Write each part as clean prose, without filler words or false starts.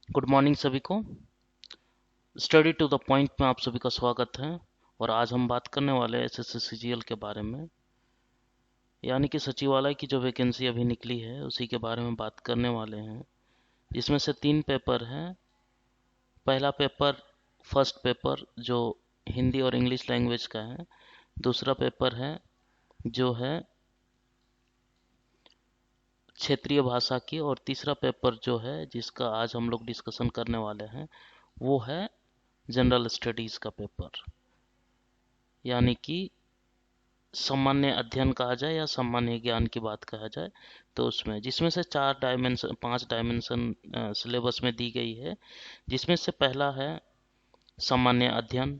Good morning सभी को। Study to the point में आप सभी का स्वागत है। और आज हम बात करने वाले हैं एसएससी के बारे में, यानी कि सचिवालय की जो वैकेंसी अभी निकली है उसी के बारे में बात करने वाले हैं। इसमें से 3 पेपर हैं। पहला पेपर, फर्स्ट पेपर जो हिंदी और इंग्लिश लैंग्वेज का है। दूसरा पेपर है जो है क्षेत्रीय भाषा की। और तीसरा पेपर जो है जिसका आज हम लोग डिस्कशन करने वाले हैं वो है जनरल स्टडीज़ का पेपर, यानी कि सामान्य अध्ययन कहा जाए या सामान्य ज्ञान की बात कहा जाए तो उसमें, जिसमें से 5 डायमेंशन सिलेबस में दी गई है। जिसमें से पहला है सामान्य अध्ययन,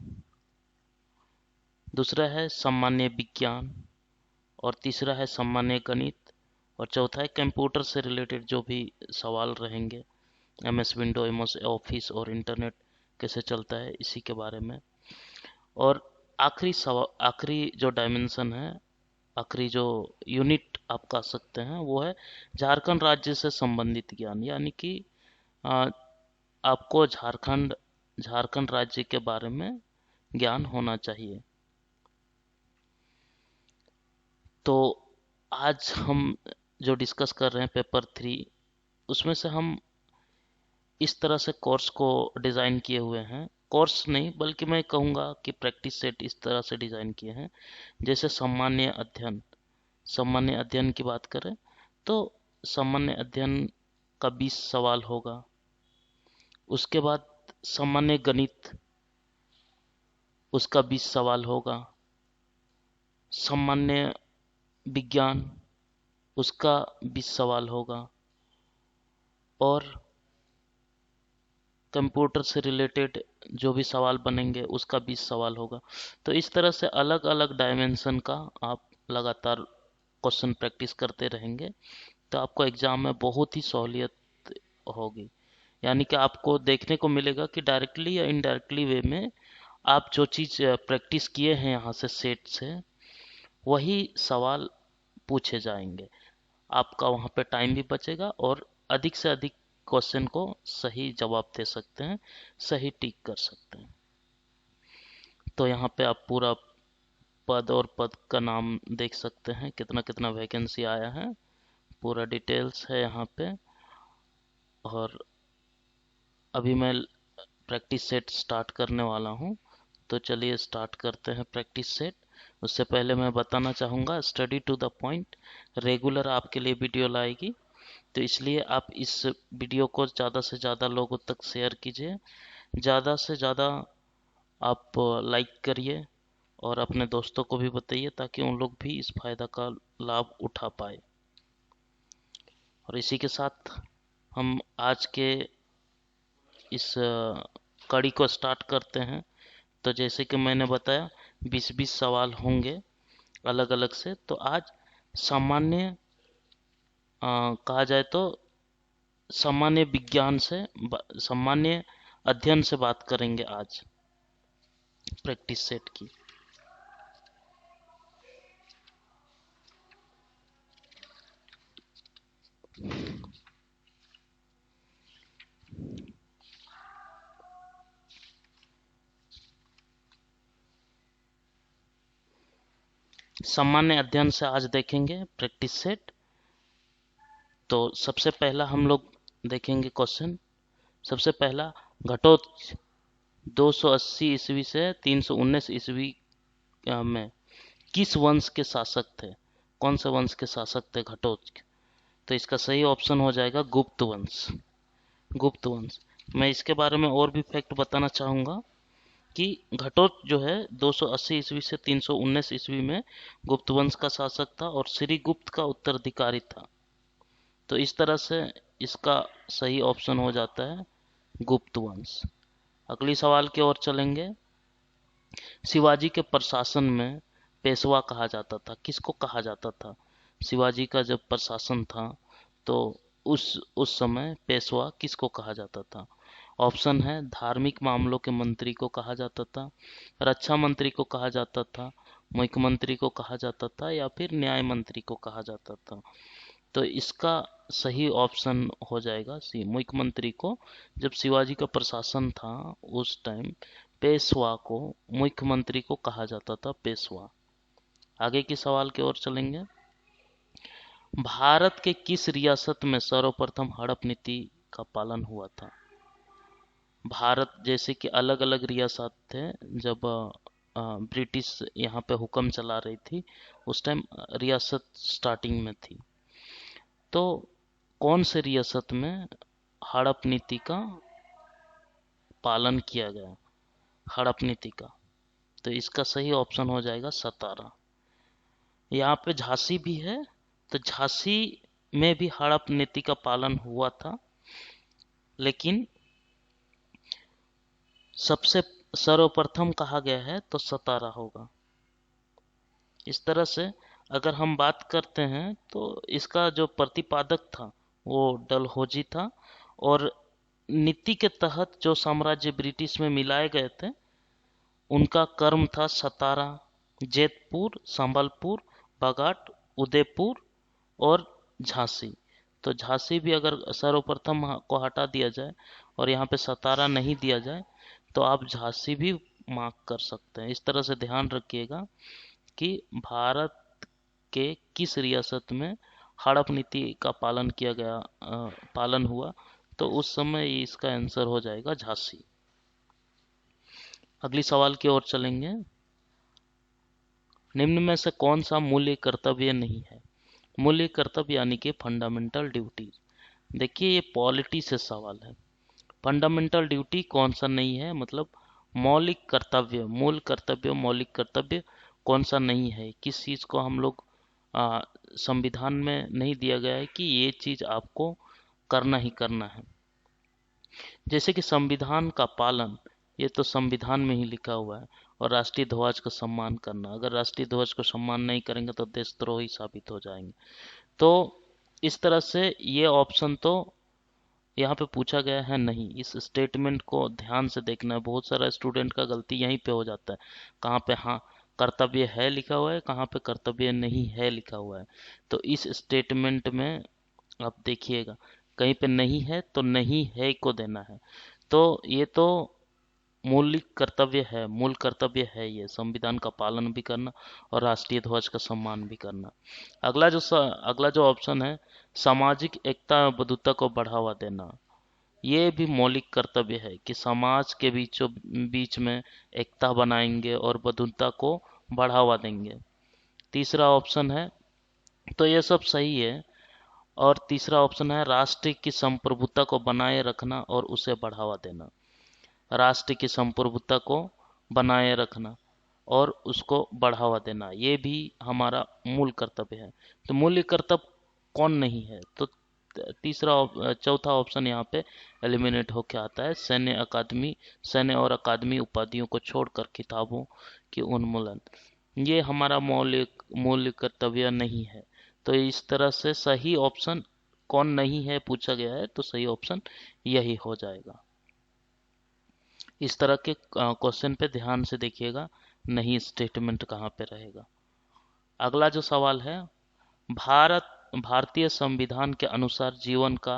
दूसरा है सामान्य विज्ञान, और तीसरा है सामान्य गणित, और चौथा है कंप्यूटर से रिलेटेड जो भी सवाल रहेंगे, एमएस विंडो, एमएस ऑफिस और इंटरनेट कैसे चलता है इसी के बारे में। और आखिरी जो डायमेंशन है, आखिरी जो यूनिट आप कह सकते हैं वो है झारखंड राज्य से संबंधित ज्ञान, यानी कि आ, आपको झारखंड राज्य के बारे में ज्ञान होना चाहिए। तो आज हम जो डिस्कस कर रहे हैं पेपर 3, उसमें से हम इस तरह से कोर्स को डिज़ाइन किए हुए हैं। कोर्स नहीं बल्कि मैं कहूँगा कि प्रैक्टिस सेट इस तरह से डिज़ाइन किए हैं। जैसे सामान्य अध्ययन की बात करें तो सामान्य अध्ययन का 20 सवाल होगा। उसके बाद सामान्य गणित, उसका 20 सवाल होगा। सामान्य विज्ञान, उसका 20 सवाल होगा। और कंप्यूटर से रिलेटेड जो भी सवाल बनेंगे उसका 20 सवाल होगा। तो इस तरह से अलग अलग डायमेंशन का आप लगातार क्वेश्चन प्रैक्टिस करते रहेंगे तो आपको एग्जाम में बहुत ही सहूलियत होगी। यानी कि आपको देखने को मिलेगा कि डायरेक्टली या इनडायरेक्टली वे में आप जो चीज़ प्रैक्टिस किए हैं यहाँ से सेट से, वही सवाल पूछे जाएंगे। आपका वहाँ पे टाइम भी बचेगा और अधिक से अधिक क्वेश्चन को सही जवाब दे सकते हैं, सही टिक कर सकते हैं। तो यहाँ पे आप पूरा पद और पद का नाम देख सकते हैं, कितना कितना वैकेंसी आया है, पूरा डिटेल्स है यहाँ पे। और अभी मैं प्रैक्टिस सेट स्टार्ट करने वाला हूँ। तो चलिए स्टार्ट करते हैं प्रैक्टिस सेट। उससे पहले मैं बताना चाहूँगा, study to the point regular आपके लिए वीडियो लाएगी। तो इसलिए आप इस वीडियो को ज़्यादा से ज़्यादा लोगों तक शेयर कीजिए, ज़्यादा से ज़्यादा आप लाइक करिए और अपने दोस्तों को भी बताइए ताकि उन लोग भी इस फायदा का लाभ उठा पाए। और इसी के साथ हम आज के इस कड़ी को स्टार्ट करते हैं। तो जैसे कि मैंने बताया 20-20 सवाल होंगे अलग अलग से। तो आज सामान्य कहा जाए तो सामान्य विज्ञान से सामान्य अध्ययन से बात करेंगे आज प्रैक्टिस सेट की। सामान्य अध्ययन से आज देखेंगे प्रैक्टिस सेट। तो सबसे पहला हम लोग देखेंगे क्वेश्चन। सबसे पहला, घटोत्कच 280 ईस्वी से 319 ईस्वी में किस वंश के शासक थे? कौन से वंश के शासक थे घटोत्कच? तो इसका सही ऑप्शन हो जाएगा गुप्त वंश। गुप्त वंश। मैं इसके बारे में और भी फैक्ट बताना चाहूँगा कि घटोत्कच जो है 280 ईस्वी से 319 ईस्वी में गुप्त वंश का शासक था और श्रीगुप्त का उत्तराधिकारी था। तो इस तरह से इसका सही ऑप्शन हो जाता है गुप्त वंश। अगली सवाल की ओर चलेंगे। शिवाजी के प्रशासन में पेशवा कहा जाता था, किसको कहा जाता था? शिवाजी का जब प्रशासन था तो उस समय पेशवा किसको कहा जाता था? ऑप्शन है, धार्मिक मामलों के मंत्री को कहा जाता था, रक्षा मंत्री को कहा जाता था, मुख्यमंत्री को कहा जाता था, या फिर न्याय मंत्री को कहा जाता था। तो इसका सही ऑप्शन हो जाएगा सी, मुख्यमंत्री को। जब शिवाजी का प्रशासन था उस टाइम पेशवा को, मुख्यमंत्री को कहा जाता था पेशवा। आगे के सवाल की ओर चलेंगे। भारत के किस रियासत में सर्वप्रथम हड़प नीति का पालन हुआ था? भारत जैसे कि अलग अलग रियासत थे, जब ब्रिटिश यहाँ पे हुक्म चला रही थी उस टाइम रियासत स्टार्टिंग में थी। तो कौन से रियासत में हड़प नीति का पालन किया गया, हड़प नीति का? तो इसका सही ऑप्शन हो जाएगा सतारा। यहाँ पे झांसी भी है, तो झांसी में भी हड़प नीति का पालन हुआ था, लेकिन सबसे सर्वप्रथम कहा गया है तो सतारा होगा। इस तरह से अगर हम बात करते हैं तो इसका जो प्रतिपादक था वो डलहौजी था, और नीति के तहत जो साम्राज्य ब्रिटिश में मिलाए गए थे उनका क्रम था सतारा, जैतपुर, संबलपुर, बगाट, उदयपुर और झांसी। तो झांसी भी अगर सर्वप्रथम को हटा दिया जाए और यहाँ पे सतारा नहीं दिया जाए तो आप झांसी भी मार्क कर सकते हैं। इस तरह से ध्यान रखिएगा कि भारत के किस रियासत में हड़प नीति का पालन किया गया, पालन हुआ, तो उस समय इसका आंसर हो जाएगा झांसी। अगली सवाल की ओर चलेंगे। निम्न में से कौन सा मूल्य कर्तव्य नहीं है? मूल्य कर्तव्य यानी कि फंडामेंटल ड्यूटी। देखिए ये पॉलिटी से सवाल है। फंडामेंटल ड्यूटी कौन सा नहीं है, मतलब मौलिक कर्तव्य, मूल कर्तव्य, मौलिक कर्तव्य कौन सा नहीं है? किस चीज को हम लोग संविधान में नहीं दिया गया है कि ये चीज आपको करना ही करना है। जैसे कि संविधान का पालन, ये तो संविधान में ही लिखा हुआ है, और राष्ट्रीय ध्वज का सम्मान करना। अगर राष्ट्रीय ध्वज को सम्मान नहीं करेंगे तो देशद्रोही साबित हो जाएंगे। तो इस तरह से ये ऑप्शन तो यहाँ पे पूछा गया है नहीं। इस स्टेटमेंट को ध्यान से देखना है, बहुत सारा स्टूडेंट का गलती यहीं पे हो जाता है। कहाँ पे हाँ कर्तव्य है लिखा हुआ है, कहाँ पे कर्तव्य नहीं है लिखा हुआ है। तो इस स्टेटमेंट में आप देखिएगा, कहीं पे नहीं है तो नहीं है को देना है। तो ये तो मौलिक कर्तव्य है, मूल कर्तव्य है ये संविधान का पालन भी करना और राष्ट्रीय ध्वज का सम्मान भी करना। अगला जो ऑप्शन है सामाजिक एकता और बंधुता को बढ़ावा देना, ये भी मौलिक कर्तव्य है कि समाज के बीचों बीच में एकता बनाएंगे और बंधुता को बढ़ावा देंगे। तीसरा ऑप्शन है, तो ये सब सही है। और तीसरा ऑप्शन है राष्ट्र की संप्रभुता को बनाए रखना और उसे बढ़ावा देना। राष्ट्र की संप्रभुता को बनाए रखना और उसको बढ़ावा देना, ये भी हमारा मूल कर्तव्य है। तो मूल्य कर्तव्य कौन नहीं है? तो चौथा ऑप्शन यहाँ पे एलिमिनेट होके आता है, सैन्य अकादमी, सैन्य और अकादमी उपाधियों को छोड़कर किताबों की उन्मूलन, ये हमारा मौलिक मूल्य कर्तव्य नहीं है। तो इस तरह से सही ऑप्शन कौन नहीं है पूछा गया है, तो सही ऑप्शन यही हो जाएगा। इस तरह के क्वेश्चन पे ध्यान से देखिएगा, नहीं स्टेटमेंट कहाँ पे रहेगा। अगला जो सवाल है, भारतीय संविधान के अनुसार जीवन का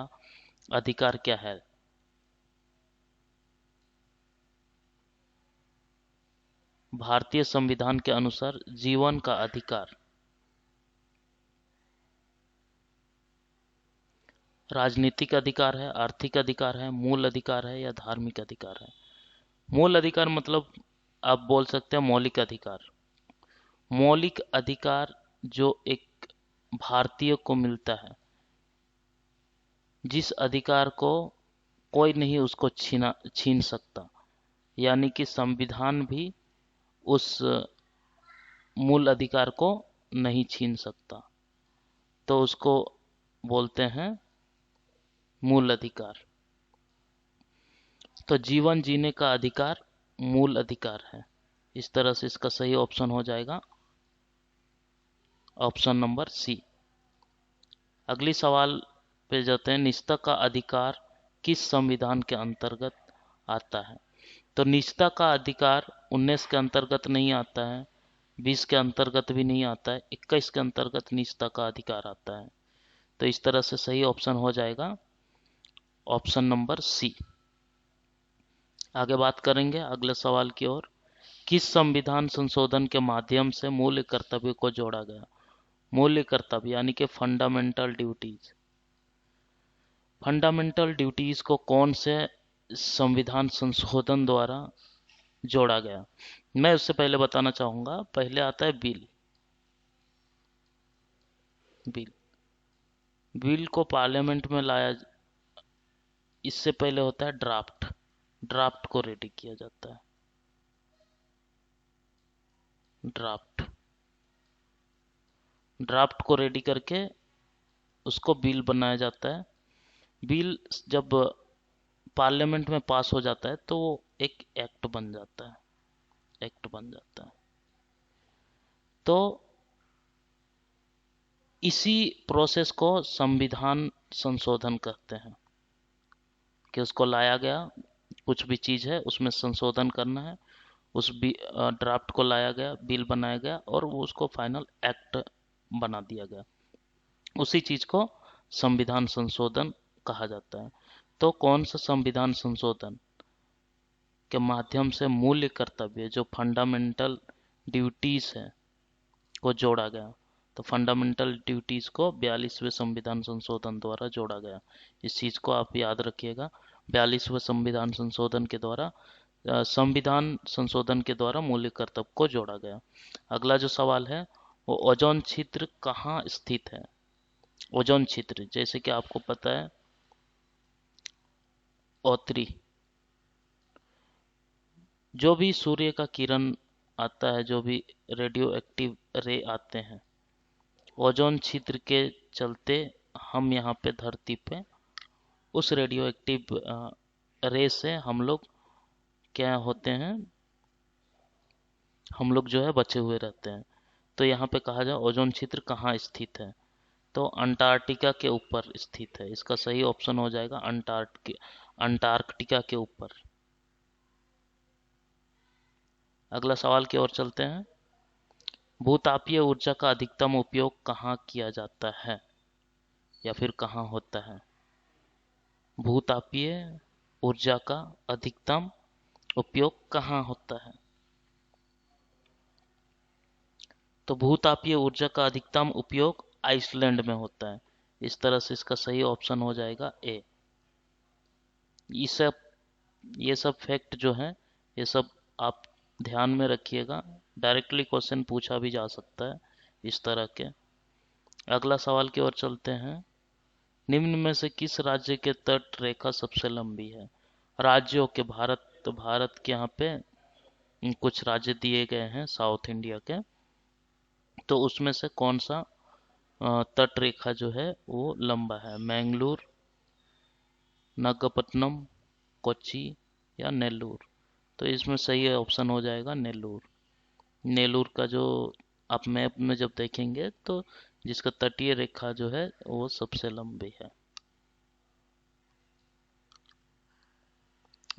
अधिकार क्या है? भारतीय संविधान के अनुसार जीवन का अधिकार राजनीतिक अधिकार है, आर्थिक अधिकार है, मूल अधिकार है या धार्मिक अधिकार है? मूल अधिकार मतलब आप बोल सकते हैं मौलिक अधिकार। मौलिक अधिकार जो एक भारतीय को मिलता है, जिस अधिकार को कोई नहीं उसको छीन सकता, यानी कि संविधान भी उस मूल अधिकार को नहीं छीन सकता, तो उसको बोलते हैं मूल अधिकार। तो जीवन जीने का अधिकार मूल अधिकार है। इस तरह से इसका सही ऑप्शन हो जाएगा ऑप्शन नंबर सी। अगली सवाल पे जाते हैं, निजता का अधिकार किस संविधान के अंतर्गत आता है? तो निजता का अधिकार 19 के अंतर्गत नहीं आता है, 20 के अंतर्गत भी नहीं आता है, 21 के अंतर्गत निजता का अधिकार आता है। तो इस तरह से सही ऑप्शन हो जाएगा ऑप्शन नंबर सी। आगे बात करेंगे अगले सवाल की ओर। किस संविधान संशोधन के माध्यम से मूल्य कर्तव्य को जोड़ा गया? मूल्य कर्तव्य यानी कि फंडामेंटल ड्यूटीज। फंडामेंटल ड्यूटीज को कौन से संविधान संशोधन द्वारा जोड़ा गया? मैं उससे पहले बताना चाहूंगा, पहले आता है बिल। बिल बिल को पार्लियामेंट में लाया, इससे पहले होता है ड्राफ्ट। ड्राफ्ट को रेडी किया जाता है। ड्राफ्ट ड्राफ्ट को रेडी करके उसको बिल बनाया जाता है। बिल जब पार्लियामेंट में पास हो जाता है तो वो एक एक्ट बन जाता है। एक्ट बन जाता है। तो इसी प्रोसेस को संविधान संशोधन कहते हैं, कि उसको लाया गया, कुछ भी चीज है उसमें संशोधन करना है, उस ड्राफ्ट को लाया गया, बिल बनाया गया और वो उसको फाइनल एक्ट बना दिया गया। उसी चीज को संविधान संशोधन कहा जाता है। तो कौन सा संविधान संशोधन के माध्यम से मूल्य कर्तव्य जो फंडामेंटल ड्यूटीज है को जोड़ा गया? तो फंडामेंटल ड्यूटीज को 42वें संविधान संशोधन द्वारा जोड़ा गया। इस चीज को आप याद रखिएगा। 42वें संविधान संशोधन के द्वारा संविधान संशोधन के द्वारा मूल्य कर्तव्य को जोड़ा गया। अगला जो सवाल है वो ओजोन क्षेत्र कहाँ स्थित है? ओजोन क्षेत्र जैसे कि आपको पता है O3, जो भी सूर्य का किरण आता है, जो भी रेडियो एक्टिव रे आते हैं, ओजोन क्षेत्र के चलते हम यहाँ पे धरती पे उस रेडियो एक्टिव रे से हम लोग क्या होते हैं, हम लोग जो है बचे हुए रहते हैं। तो यहाँ पे कहा जाए ओजोन क्षेत्र कहाँ स्थित है, तो अंटार्कटिका के ऊपर स्थित है। इसका सही ऑप्शन हो जाएगा अंटार्कटिका के ऊपर। अगला सवाल की ओर चलते हैं। भूतापीय ऊर्जा का अधिकतम उपयोग कहाँ किया जाता है या फिर कहाँ होता है? भूतापीय ऊर्जा का अधिकतम उपयोग कहाँ होता है? तो भूतापीय ऊर्जा का अधिकतम उपयोग आइसलैंड में होता है। इस तरह से इसका सही ऑप्शन हो जाएगा ए। ये सब ये सब फैक्ट जो है, ये सब आप ध्यान में रखिएगा। डायरेक्टली क्वेश्चन पूछा भी जा सकता है इस तरह के। अगला सवाल की ओर चलते हैं। निम्न में से किस राज्य के तट रेखा सबसे लंबी है? राज्यों के भारत के यहाँ पे कुछ राज्य दिए गए हैं साउथ इंडिया के, तो उसमें से कौन सा तट रेखा जो है वो लंबा है? मैंगलोर, नागपट्टनम, कोच्चि या नेल्लूर? तो इसमें सही ऑप्शन हो जाएगा नेल्लूर। नेल्लूर का जो आप मैप में जब देखेंगे तो जिसका तटीय रेखा जो है वो सबसे लंबी है।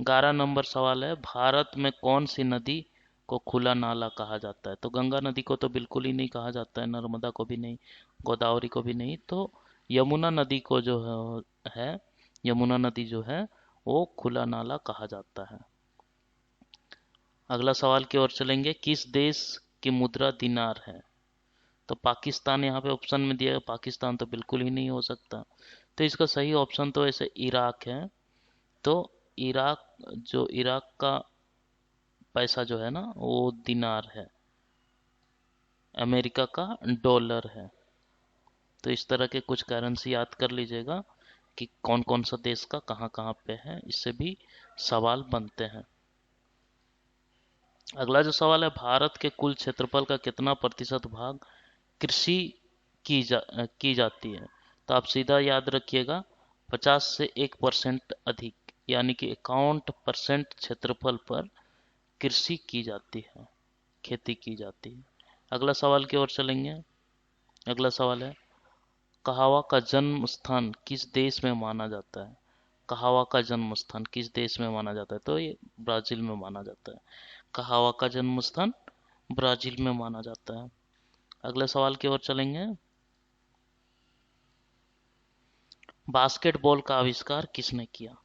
11 नंबर सवाल है, भारत में कौन सी नदी को खुला नाला कहा जाता है? तो गंगा नदी को तो बिल्कुल ही नहीं कहा जाता है, नर्मदा को भी नहीं, गोदावरी को भी नहीं। तो यमुना नदी को जो है यमुना नदी जो है वो खुला नाला कहा जाता है। अगला सवाल की ओर चलेंगे। किस देश की मुद्रा दिनार है? तो पाकिस्तान यहाँ पे ऑप्शन में दिया है, पाकिस्तान तो बिल्कुल ही नहीं हो सकता। तो इसका सही ऑप्शन तो ऐसे इराक है। तो इराक, जो इराक का पैसा जो है ना वो दिनार है, अमेरिका का डॉलर है। तो इस तरह के कुछ करेंसी याद कर लीजिएगा कि कौन कौन सा देश का कहाँ कहाँ पे है, इससे भी सवाल बनते हैं। अगला जो सवाल है, भारत के कुल क्षेत्रफल का कितना प्रतिशत भाग कृषि की जाती है? तो आप सीधा याद रखिएगा 50 से 1% अधिक, यानी कि 51% क्षेत्रफल पर कृषि की जाती है, खेती की जाती है। अगला सवाल की ओर चलेंगे। अगला सवाल है, कहावा का जन्म स्थान किस देश में माना जाता है? कहावा का जन्म स्थान किस देश में माना जाता है? तो ये ब्राजील में माना जाता है। कहावा का जन्म स्थान ब्राजील में माना जाता है। अगले सवाल की ओर चलेंगे। बास्केटबॉल का आविष्कार किसने किया?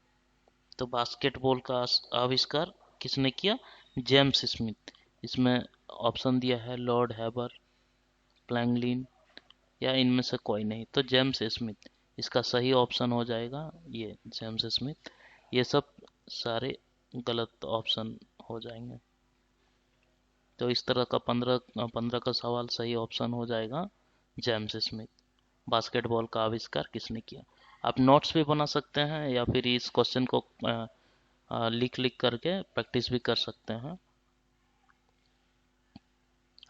तो बास्केटबॉल का आविष्कार किसने किया? James Smith. इसमें ऑप्शन दिया है लॉर्ड हैबर, फ्रैंकलिन या इनमें से कोई नहीं, तो जेम्स स्मिथ इसका सही ऑप्शन हो जाएगा। ये जेम्स स्मिथ, ये सब सारे गलत ऑप्शन हो जाएंगे। तो इस तरह का 15 का सवाल सही ऑप्शन हो जाएगा जेम्स स्मिथ। बास्केटबॉल का आविष्कार किसने किया? आप नोट्स भी बना सकते हैं या फिर इस क्वेश्चन को लिख लिख करके प्रैक्टिस भी कर सकते हैं।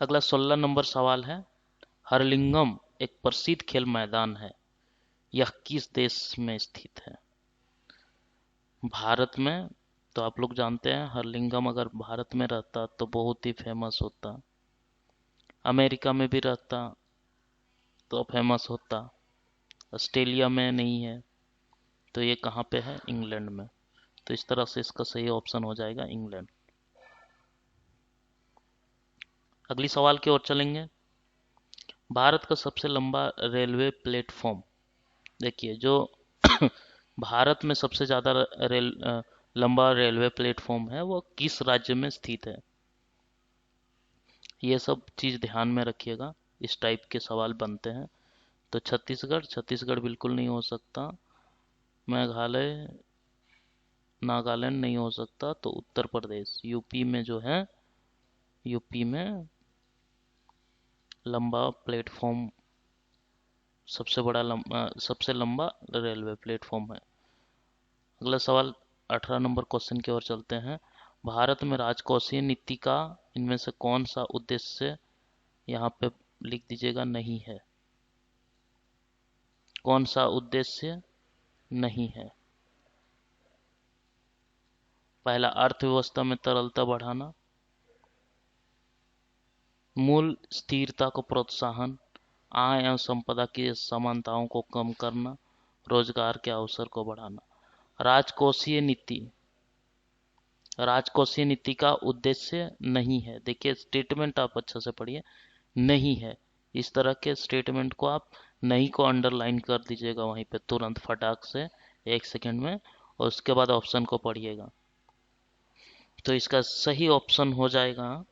अगला 16 नंबर सवाल है, हरलिंगम एक प्रसिद्ध खेल मैदान है, यह किस देश में स्थित है? भारत में। तो आप लोग जानते हैं हरलिंगम अगर भारत में रहता तो बहुत ही फेमस होता, अमेरिका में भी रहता तो फेमस होता, ऑस्ट्रेलिया में नहीं है, तो ये कहाँ पे है? इंग्लैंड में। तो इस तरह से इसका सही ऑप्शन हो जाएगा इंग्लैंड। अगली सवाल की ओर चलेंगे। भारत का सबसे लंबा रेलवे प्लेटफॉर्म, देखिए जो भारत में सबसे ज्यादा लंबा रेलवे प्लेटफॉर्म है वो किस राज्य में स्थित है? ये सब चीज ध्यान में रखिएगा, इस टाइप के सवाल बनते हैं। तो छत्तीसगढ़, छत्तीसगढ़ बिल्कुल नहीं हो सकता। मेघालय, नागालैंड नहीं हो सकता। तो उत्तर प्रदेश, यूपी में जो है, यूपी में लंबा प्लेटफॉर्म, सबसे लंबा रेलवे प्लेटफॉर्म है। अगला सवाल 18 नंबर क्वेश्चन की ओर चलते हैं। भारत में राजकोषीय नीति का इनमें से कौन सा उद्देश्य, यहाँ पे लिख दीजिएगा, नहीं है? कौन सा उद्देश्य नहीं है? पहला, अर्थव्यवस्था में तरलता बढ़ाना, मूल स्थिरता को प्रोत्साहन, आय एवं संपदा की समानताओं को कम करना, रोजगार के अवसर को बढ़ाना। राजकोषीय नीति, राजकोषीय नीति का उद्देश्य नहीं है। देखिए स्टेटमेंट आप अच्छा से पढ़िए, नहीं है। इस तरह के स्टेटमेंट को आप नहीं को अंडरलाइन कर दीजिएगा वहीं पे तुरंत फटाक से 1 सेकंड में, और उसके बाद ऑप्शन को पढ़िएगा। तो इसका सही ऑप्शन हो जाएगा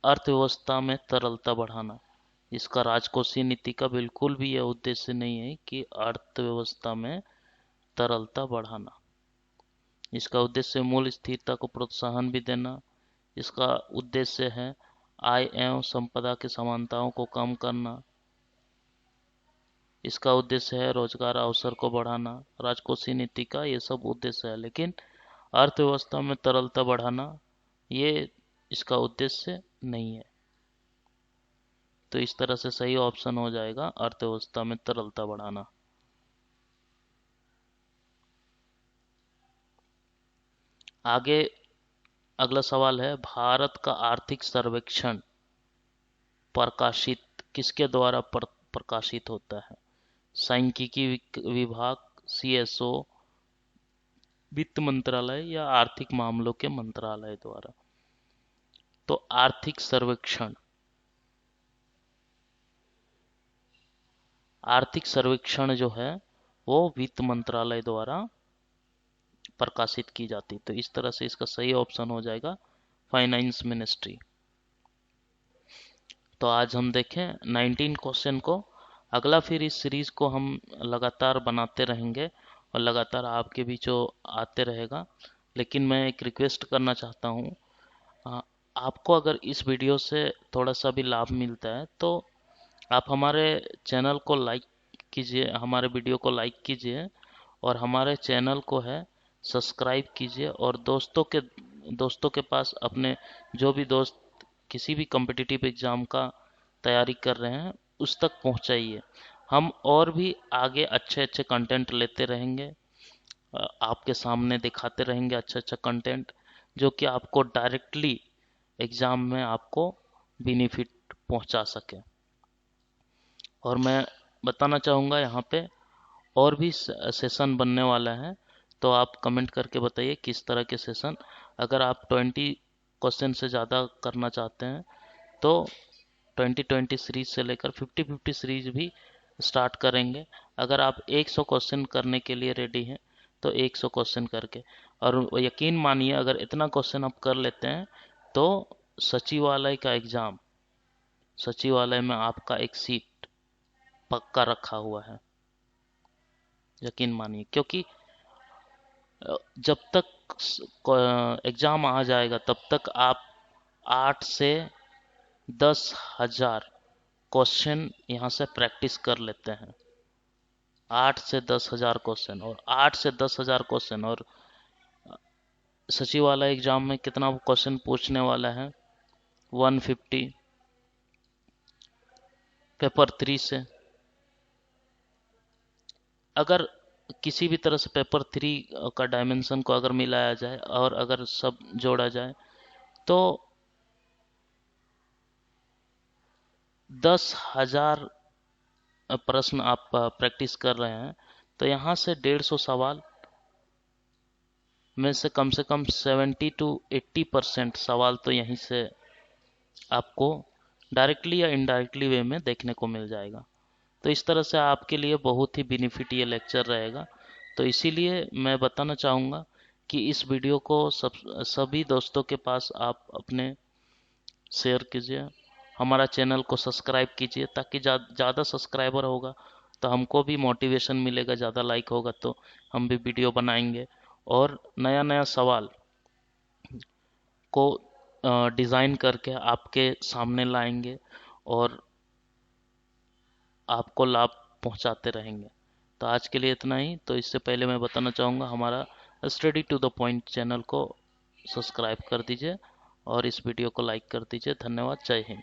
अर्थव्यवस्था में तरलता बढ़ाना। इसका राजकोषीय नीति का बिल्कुल भी यह उद्देश्य नहीं है कि अर्थव्यवस्था में तरलता बढ़ाना। इसका उद्देश्य मूल्य स्थिरता को प्रोत्साहन भी देना। इसका उद्देश्य है आय एवं संपदा की समानताओं को कम करना। इसका उद्देश्य है रोजगार अवसर को बढ़ाना। राजकोषीय नीति का ये सब उद्देश्य है, लेकिन अर्थव्यवस्था में तरलता बढ़ाना ये इसका उद्देश्य नहीं है। तो इस तरह से सही ऑप्शन हो जाएगा अर्थव्यवस्था में तरलता बढ़ाना। आगे अगला सवाल है, भारत का आर्थिक सर्वेक्षण प्रकाशित किसके द्वारा प्रकाशित होता है? सांख्यिकी विभाग, सीएसओ, वित्त मंत्रालय या आर्थिक मामलों के मंत्रालय द्वारा? तो आर्थिक सर्वेक्षण, आर्थिक सर्वेक्षण जो है वो वित्त मंत्रालय द्वारा प्रकाशित की जाती। तो इस तरह से इसका सही ऑप्शन हो जाएगा फाइनेंस मिनिस्ट्री। तो आज हम देखें 19 क्वेश्चन को। अगला फिर इस सीरीज को हम लगातार बनाते रहेंगे और लगातार आपके बीचों आते रहेगा। लेकिन मैं एक रिक्वेस्ट करना चाहता हूँ, आ, आपको अगर इस वीडियो से थोड़ा सा भी लाभ मिलता है तो आप हमारे चैनल को लाइक कीजिए, हमारे वीडियो को लाइक कीजिए और हमारे चैनल को है सब्सक्राइब कीजिए, और दोस्तों के पास अपने जो भी दोस्त किसी भी कॉम्पिटिटिव एग्जाम का तैयारी कर रहे हैं उस तक पहुंचाइए। हम और भी आगे अच्छे अच्छे कंटेंट लेते रहेंगे, आपके सामने दिखाते रहेंगे अच्छा अच्छा कंटेंट जो कि आपको डायरेक्टली एग्जाम में आपको बेनिफिट पहुंचा सके। और मैं बताना चाहूँगा यहाँ पे और भी सेशन बनने वाला है, तो आप कमेंट करके बताइए किस तरह के सेशन। अगर आप 20 क्वेश्चन से ज़्यादा करना चाहते हैं तो 20-20 सीरीज से लेकर 50-50 सीरीज भी स्टार्ट करेंगे। अगर आप 100 क्वेश्चन करने के लिए रेडी हैं तो 100 क्वेश्चन करके, और यकीन मानिए अगर इतना क्वेश्चन आप कर लेते हैं तो सचिवालय का एग्ज़ाम, सचिवालय में आपका एक सीट पक्का रखा हुआ है, यकीन मानिए। क्योंकि जब तक एग्ज़ाम आ जाएगा तब तक आप 8 से 10 हज़ार क्वेश्चन यहाँ से प्रैक्टिस कर लेते हैं। 8 से 10 हज़ार क्वेश्चन, और 8 से 10 हज़ार क्वेश्चन, और सचिवालय एग्जाम में कितना क्वेश्चन पूछने वाला है? 150 पेपर 3 से। अगर किसी भी तरह से पेपर 3 का डायमेंशन को अगर मिलाया जाए और अगर सब जोड़ा जाए तो 10 हज़ार प्रश्न आप प्रैक्टिस कर रहे हैं, तो यहाँ से 150 सवाल में से कम 70 to 80% सवाल तो यहीं से आपको डायरेक्टली या इनडायरेक्टली वे में देखने को मिल जाएगा। तो इस तरह से आपके लिए बहुत ही बेनिफिट ये लेक्चर रहेगा। तो इसीलिए मैं बताना चाहूँगा कि इस वीडियो को सभी दोस्तों के पास आप अपने शेयर कीजिए, हमारा चैनल को सब्सक्राइब कीजिए, ताकि ज़्यादा सब्सक्राइबर होगा तो हमको भी मोटिवेशन मिलेगा, ज़्यादा लाइक होगा तो हम भी वीडियो बनाएंगे और नया नया सवाल को डिज़ाइन करके आपके सामने लाएंगे और आपको लाभ पहुंचाते रहेंगे। तो आज के लिए इतना ही। तो इससे पहले मैं बताना चाहूँगा, हमारा study to the point channel को सब्सक्राइब कर दीजिए और इस वीडियो को लाइक कर दीजिए। धन्यवाद। जय हिंद।